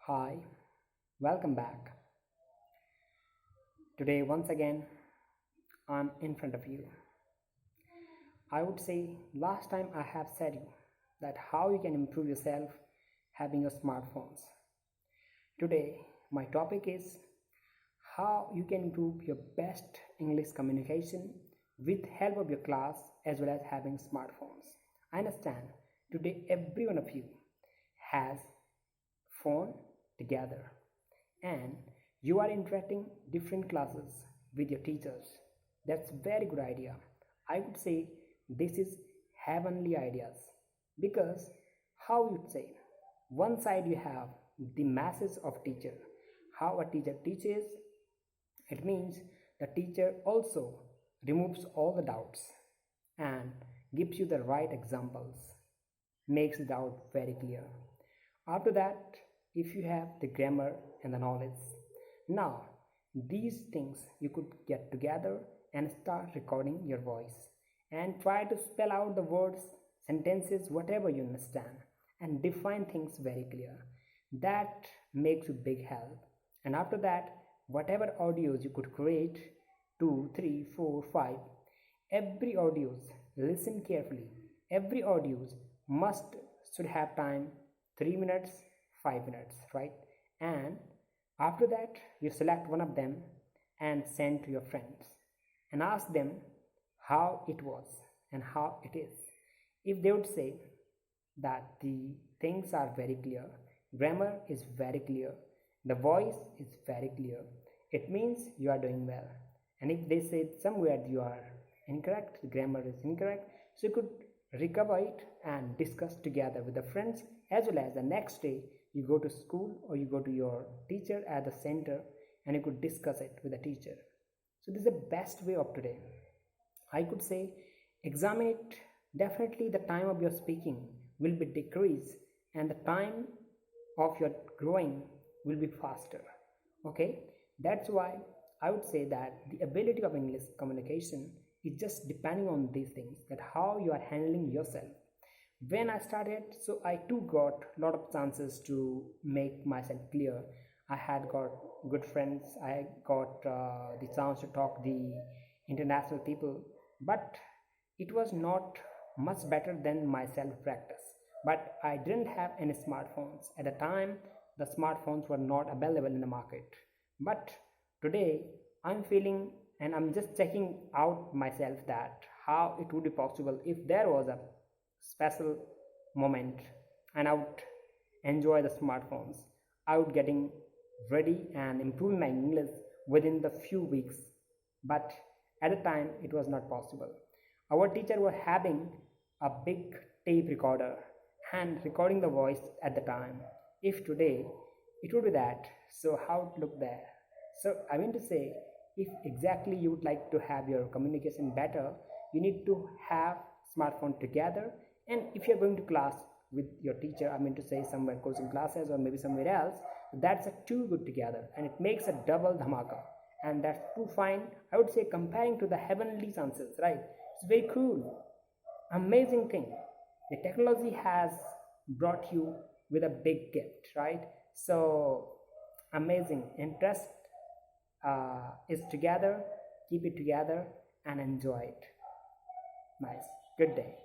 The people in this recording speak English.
Hi, welcome back. Today, once again, I'm in front of you. I would say last time I have said you that how you can improve yourself having your smartphones. Today, my topic is how you can improve your best English communication with help of your class as well as having smartphones. I understand today every one of you has phone together and you are interacting different classes with your teachers. That's very good idea. I would say this is heavenly ideas because how you'd say one side you have the masses of teacher, how a teacher teaches, it means the teacher also removes all the doubts and gives you the right examples, makes the doubt very clear. After that, if you have the grammar and the knowledge, now these things you could get together and start recording your voice and try to spell out the words, sentences, whatever you understand, and define things very clear. That makes you big help. And after that, whatever audios you could create, two, three, four, five, every audios listen carefully. Every audios must should have time 3 minutes, 5 minutes, right? And after that, you select one of them and send to your friends and ask them how it was and how it is. If they would say that the things are very clear, grammar is very clear, the voice is very clear, it means you are doing well. And if they say somewhere you are incorrect, the grammar is incorrect, so you could recover it and discuss together with the friends, as well as the next day you go to school or you go to your teacher at the center and you could discuss it with the teacher. So this is the best way of today. I could say examine it. Definitely the time of your speaking will be decreased and the time of your growing will be faster. Okay, that's why I would say that the ability of English communication is just depending on these things, that how you are handling yourself. When I started, so I too got a lot of chances to make myself clear. I had got good friends, I got the chance to talk the international people, but it was not much better than my self practice. But I didn't have any smartphones at the time. The smartphones were not available in the market, but today I'm feeling and I'm just checking out myself that how it would be possible if there was a special moment and I would enjoy the smartphones. I would getting ready and improving my English within the few weeks, but at the time it was not possible. Our teacher were having a big tape recorder and recording the voice at the time. If today it would be that, so how it look there? So I mean to say, if exactly you would like to have your communication better, you need to have smartphone together. And if you're going to class with your teacher, I mean to say somewhere coaching classes or maybe somewhere else, that's a two good together and it makes a double dhamaka. And that's too fine. I would say comparing to the heavenly chances, right? It's very cool, amazing thing. The technology has brought you with a big gift, right? So amazing. Interest is together, keep it together and enjoy it. Nice. Good day.